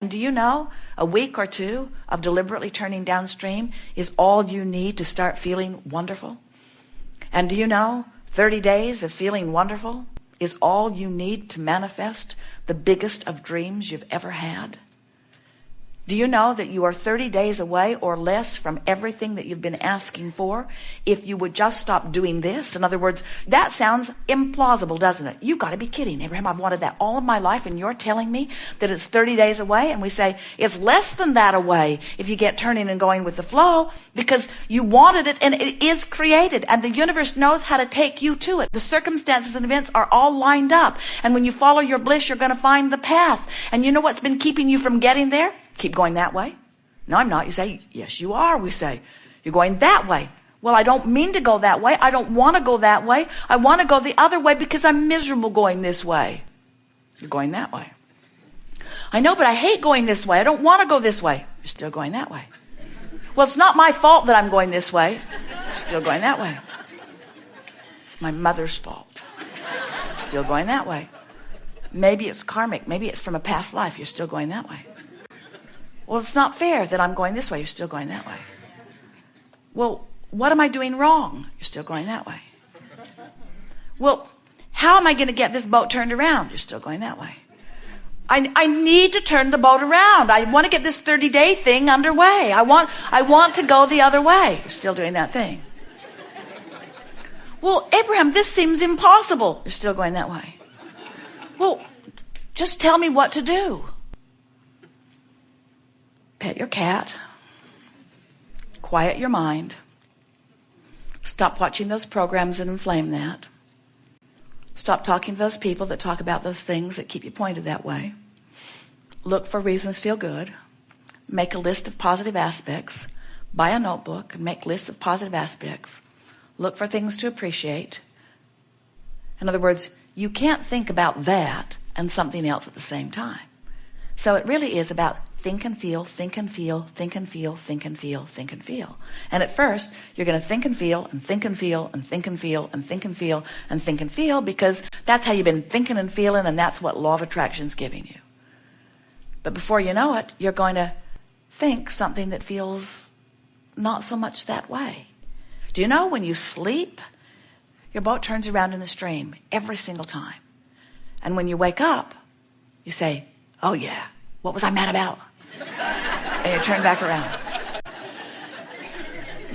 And do you know a week or two of deliberately turning downstream is all you need to start feeling wonderful? And do you know 30 days of feeling wonderful is all you need to manifest the biggest of dreams you've ever had? Do you know that you are 30 days away or less from everything that you've been asking for if you would just stop doing this? In other words, that sounds implausible, doesn't it? You've got to be kidding, Abraham. I've wanted that all of my life, and you're telling me that it's 30 days away? And we say, it's less than that away if you get turning and going with the flow, because you wanted it and it is created, and the universe knows how to take you to it. The circumstances and events are all lined up, and when you follow your bliss, you're going to find the path. And you know what's been keeping you from getting there? Keep going that way. No, I'm not. You say, yes, you are. We say, you're going that way. Well, I don't mean to go that way. I don't want to go that way. I want to go the other way because I'm miserable going this way. You're going that way. I know, but I hate going this way. I don't want to go this way. You're still going that way. Well, it's not my fault that I'm going this way. You're still going that way. It's my mother's fault. You're still going that way. Maybe it's karmic. Maybe it's from a past life. You're still going that way. Well, it's not fair that I'm going this way. You're still going that way. Well, what am I doing wrong? You're still going that way. Well, how am I going to get this boat turned around? You're still going that way. I need to turn the boat around. I want to get this 30-day thing underway. I want to go the other way. You're still doing that thing. Well, Abraham, this seems impossible. You're still going that way. Well, just tell me what to do. Pet your cat. Quiet your mind. Stop watching those programs that inflame that. Stop talking to those people that talk about those things that keep you pointed that way. Look for reasons to feel good. Make a list of positive aspects. Buy a notebook and make lists of positive aspects. Look for things to appreciate. In other words, you can't think about that and something else at the same time. So it really is about think and feel, think and feel, think and feel, think and feel, think and feel. And at first, you're going to think and feel and think and feel and think and feel and think and feel and think and feel, because that's how you've been thinking and feeling, and that's what Law of Attraction is giving you. But before you know it, you're going to think something that feels not so much that way. Do you know when you sleep, your boat turns around in the stream every single time. And when you wake up, you say, oh yeah, what was I mad about? And you turn back around.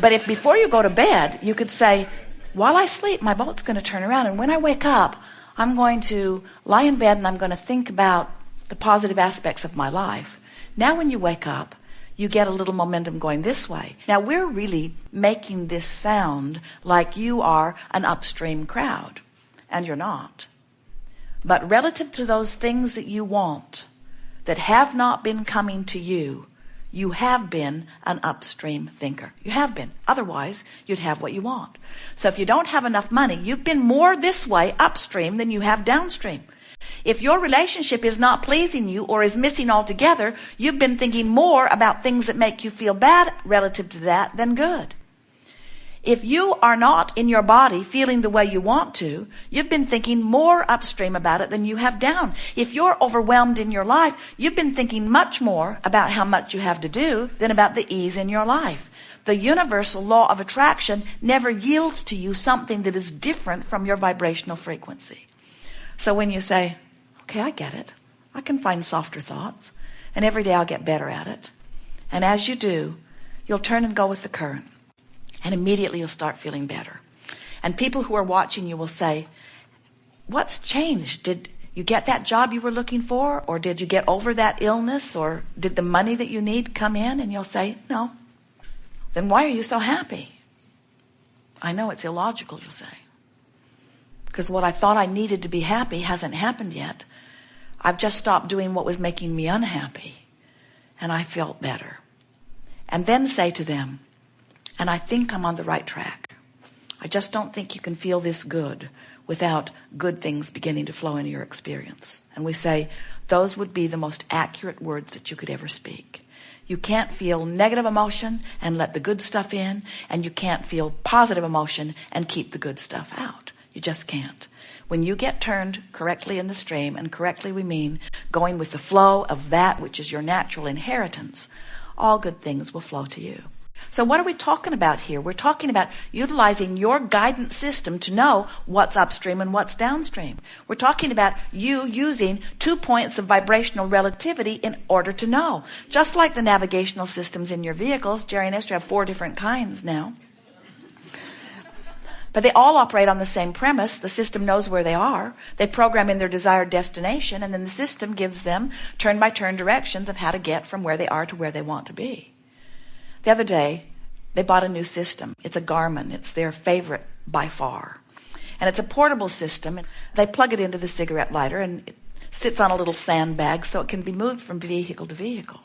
But if before you go to bed, you could say, while I sleep, my boat's going to turn around. And when I wake up, I'm going to lie in bed and I'm going to think about the positive aspects of my life. Now when you wake up, you get a little momentum going this way. Now we're really making this sound like you are an upstream crowd. And you're not. But relative to those things that you want, that have not been coming to you, you have been an upstream thinker. You have been. Otherwise, you'd have what you want. So if you don't have enough money, you've been more this way upstream than you have downstream. If your relationship is not pleasing you or is missing altogether, you've been thinking more about things that make you feel bad relative to that than good. If you are not in your body feeling the way you want to, you've been thinking more upstream about it than you have down. If you're overwhelmed in your life, you've been thinking much more about how much you have to do than about the ease in your life. The universal law of attraction never yields to you something that is different from your vibrational frequency. So when you say, okay, I get it. I can find softer thoughts, and every day I'll get better at it. And as you do, you'll turn and go with the current. And immediately you'll start feeling better. And people who are watching you will say, what's changed? Did you get that job you were looking for? Or did you get over that illness? Or did the money that you need come in? And you'll say, no. Then why are you so happy? I know it's illogical, you'll say. Because what I thought I needed to be happy hasn't happened yet. I've just stopped doing what was making me unhappy. And I felt better. And then say to them, and I think I'm on the right track. I just don't think you can feel this good without good things beginning to flow into your experience. And we say, those would be the most accurate words that you could ever speak. You can't feel negative emotion and let the good stuff in, and you can't feel positive emotion and keep the good stuff out. You just can't. When you get turned correctly in the stream, and correctly we mean going with the flow of that which is your natural inheritance, all good things will flow to you. So what are we talking about here? We're talking about utilizing your guidance system to know what's upstream and what's downstream. We're talking about you using 2 points of vibrational relativity in order to know. Just like the navigational systems in your vehicles, Jerry and Esther have 4 different kinds now. But they all operate on the same premise. The system knows where they are. They program in their desired destination, and then the system gives them turn-by-turn directions of how to get from where they are to where they want to be. The other day, they bought a new system. It's a Garmin. It's their favorite by far. And it's a portable system. They plug it into the cigarette lighter, and it sits on a little sandbag so it can be moved from vehicle to vehicle.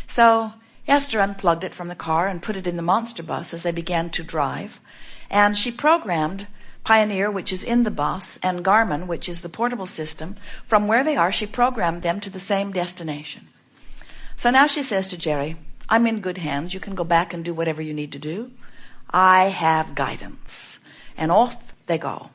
So Esther unplugged it from the car and put it in the monster bus as they began to drive. And she programmed Pioneer, which is in the bus, and Garmin, which is the portable system. From where they are, she programmed them to the same destination. So now she says to Jerry, I'm in good hands. You can go back and do whatever you need to do. I have guidance. And off they go.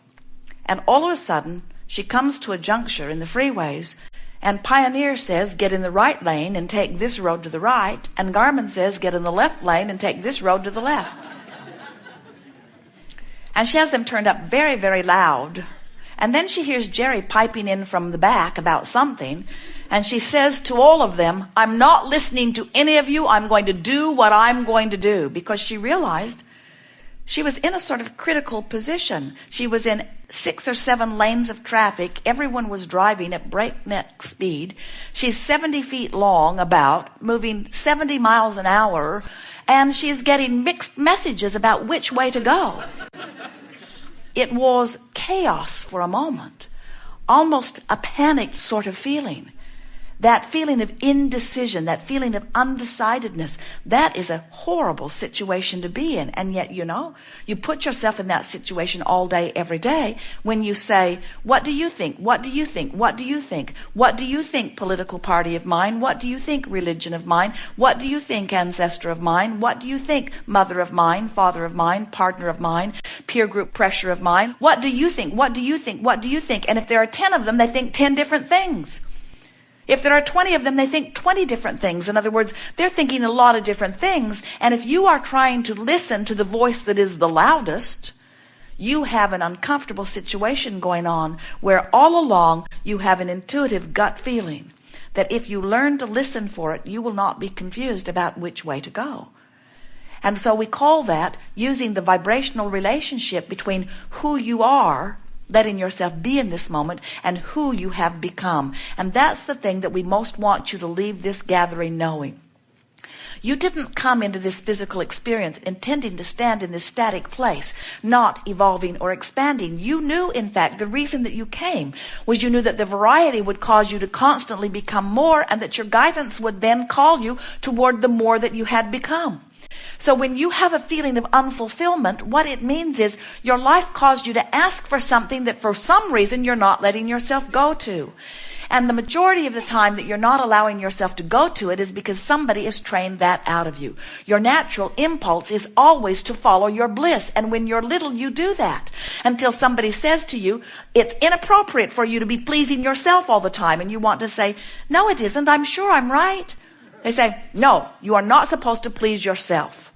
And all of a sudden, she comes to a juncture in the freeways, and Pioneer says, get in the right lane and take this road to the right, and Garmin says, get in the left lane and take this road to the left. And she has them turned up very, very loud. And then she hears Jerry piping in from the back about something, and she says to all of them, I'm not listening to any of you. I'm going to do what I'm going to do. Because she realized she was in a sort of critical position. She was in 6 or 7 lanes of traffic. Everyone was driving at breakneck speed. She's 70 feet long, about moving 70 miles an hour, and she's getting mixed messages about which way to go. It was chaos for a moment, almost a panicked sort of feeling. That feeling of indecision, that feeling of undecidedness, that is a horrible situation to be in. And yet, you put yourself in that situation all day, every day, when you say, what do you think? What do you think? What do you think? What do you think, political party of mine? What do you think, religion of mine? What do you think, ancestor of mine? What do you think, mother of mine, father of mine, partner of mine, peer group pressure of mine? What do you think? What do you think? What do you think? And if there are 10 of them, they think 10 different things. If there are 20 of them, they think 20 different things. In other words, they're thinking a lot of different things. And if you are trying to listen to the voice that is the loudest, you have an uncomfortable situation going on where all along you have an intuitive gut feeling that if you learn to listen for it, you will not be confused about which way to go. And so we call that using the vibrational relationship between who you are, letting yourself be in this moment, and who you have become. And that's the thing that we most want you to leave this gathering knowing. You didn't come into this physical experience intending to stand in this static place, not evolving or expanding. You knew, in fact, the reason that you came was you knew that the variety would cause you to constantly become more, and that your guidance would then call you toward the more that you had become. So when you have a feeling of unfulfillment, what it means is your life caused you to ask for something that for some reason you're not letting yourself go to. And the majority of the time that you're not allowing yourself to go to it is because somebody has trained that out of you. Your natural impulse is always to follow your bliss. And when you're little, you do that until somebody says to you, it's inappropriate for you to be pleasing yourself all the time. And you want to say, no, it isn't. I'm sure I'm right. They say, no, you are not supposed to please yourself.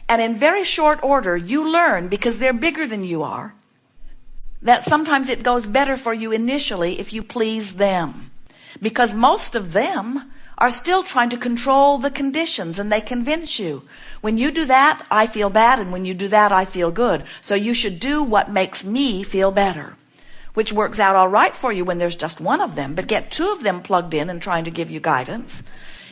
And in very short order, you learn, because they're bigger than you are, that sometimes it goes better for you initially if you please them. Because most of them are still trying to control the conditions, and they convince you, when you do that, I feel bad, and when you do that, I feel good. So you should do what makes me feel better. Which works out all right for you when there's just one of them, but get 2 of them plugged in and trying to give you guidance.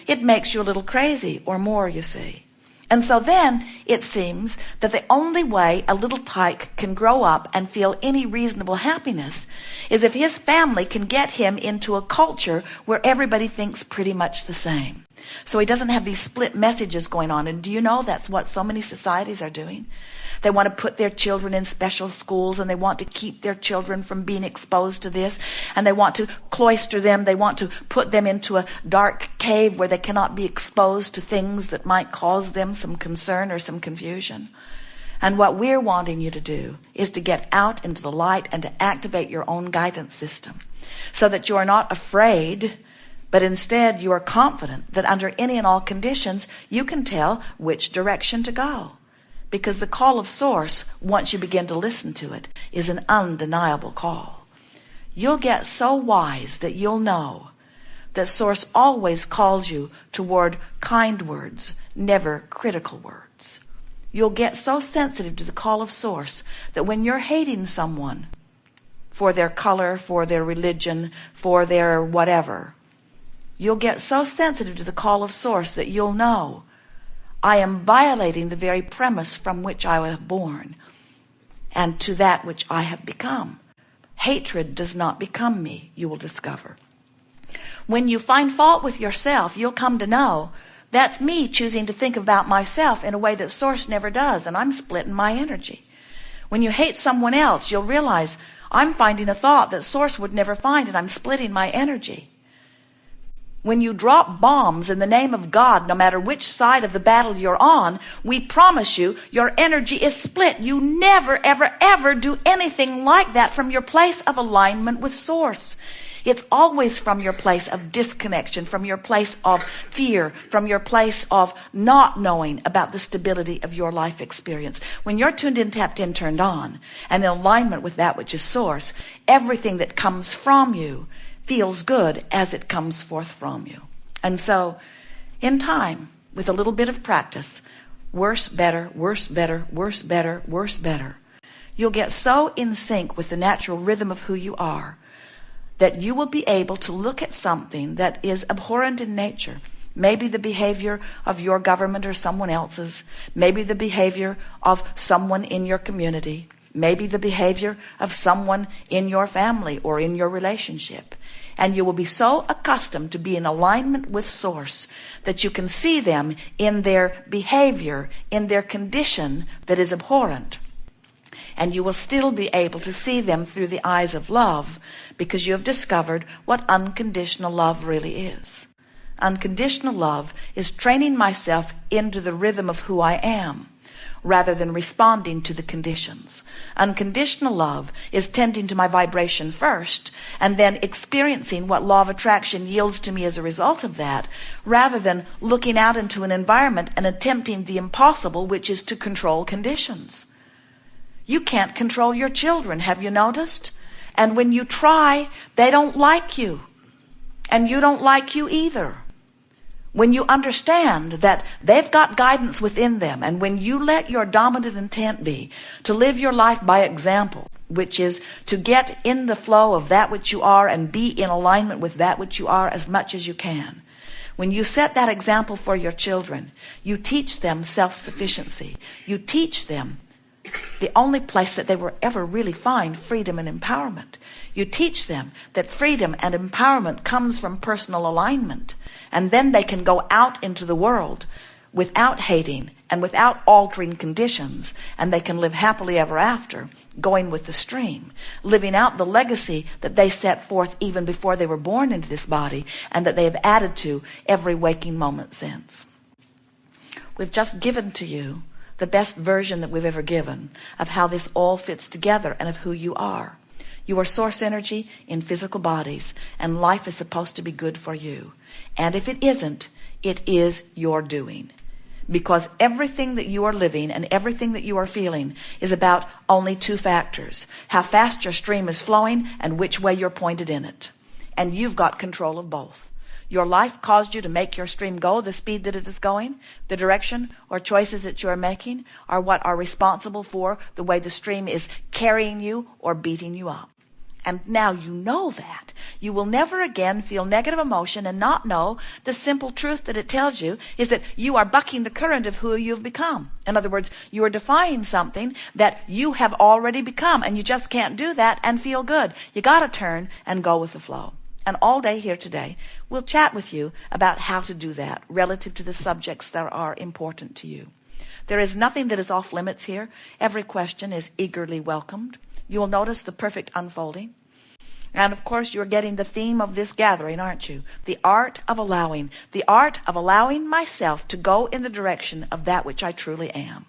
It makes you a little crazy, or more, you see. And so then it seems that the only way a little tyke can grow up and feel any reasonable happiness is if his family can get him into a culture where everybody thinks pretty much the same. So he doesn't have these split messages going on. And do you know that's what so many societies are doing? They want to put their children in special schools, and they want to keep their children from being exposed to this, and they want to cloister them. They want to put them into a dark cave where they cannot be exposed to things that might cause them some concern or some confusion. And what we're wanting you to do is to get out into the light and to activate your own guidance system so that you are not afraid, but instead you are confident that under any and all conditions you can tell which direction to go. Because the call of Source, once you begin to listen to it, is an undeniable call. You'll get so wise that you'll know that Source always calls you toward kind words, never critical words. You'll get so sensitive to the call of Source that when you're hating someone for their color, for their religion, for their whatever, you'll get so sensitive to the call of Source that you'll know, I am violating the very premise from which I was born and to that which I have become. Hatred does not become me, you will discover. When you find fault with yourself, you'll come to know that's me choosing to think about myself in a way that Source never does, and I'm splitting my energy. When you hate someone else, you'll realize I'm finding a thought that Source would never find, and I'm splitting my energy. When you drop bombs in the name of God, no matter which side of the battle you're on, we promise you your energy is split. You never, ever, ever do anything like that from your place of alignment with Source. It's always from your place of disconnection, from your place of fear, from your place of not knowing about the stability of your life experience. When you're tuned in, tapped in, turned on, and in alignment with that which is Source, everything that comes from you feels good as it comes forth from you. And so, in time, with a little bit of practice, worse, better, worse, better, worse, better, worse, better, you'll get so in sync with the natural rhythm of who you are that you will be able to look at something that is abhorrent in nature, maybe the behavior of your government or someone else's, maybe the behavior of someone in your community, maybe the behavior of someone in your family or in your relationship. And you will be so accustomed to be in alignment with Source that you can see them in their behavior, in their condition that is abhorrent. And you will still be able to see them through the eyes of love because you have discovered what unconditional love really is. Unconditional love is training myself into the rhythm of who I am, rather than responding to the conditions. Unconditional love is tending to my vibration first, and then experiencing what law of attraction yields to me as a result of that, rather than looking out into an environment and attempting the impossible, which is to control conditions. You can't control your children, have you noticed? And when you try, they don't like you. And you don't like you either. When you understand that they've got guidance within them, and when you let your dominant intent be to live your life by example, which is to get in the flow of that which you are and be in alignment with that which you are as much as you can. When you set that example for your children, you teach them self-sufficiency. You teach them the only place that they will ever really find freedom and empowerment. You teach them that freedom and empowerment comes from personal alignment, and then they can go out into the world without hating and without altering conditions, and they can live happily ever after, going with the stream, living out the legacy that they set forth even before they were born into this body, and that they have added to every waking moment since. We've just given to you the best version that we've ever given of how this all fits together and of who you are. You are Source energy in physical bodies, and life is supposed to be good for you. And if it isn't, it is your doing. Because everything that you are living and everything that you are feeling is about only two factors: how fast your stream is flowing and which way you're pointed in it. And you've got control of both. Your life caused you to make your stream go the speed that it is going. The direction or choices that you are making are what are responsible for the way the stream is carrying you or beating you up. And now you know that. You will never again feel negative emotion and not know the simple truth that it tells you is that you are bucking the current of who you've become. In other words, you are defying something that you have already become, and you just can't do that and feel good. You got to turn and go with the flow. And all day here today, we'll chat with you about how to do that relative to the subjects that are important to you. There is nothing that is off limits here. Every question is eagerly welcomed. You will notice the perfect unfolding. And of course, you're getting the theme of this gathering, aren't you? The art of allowing. The art of allowing myself to go in the direction of that which I truly am.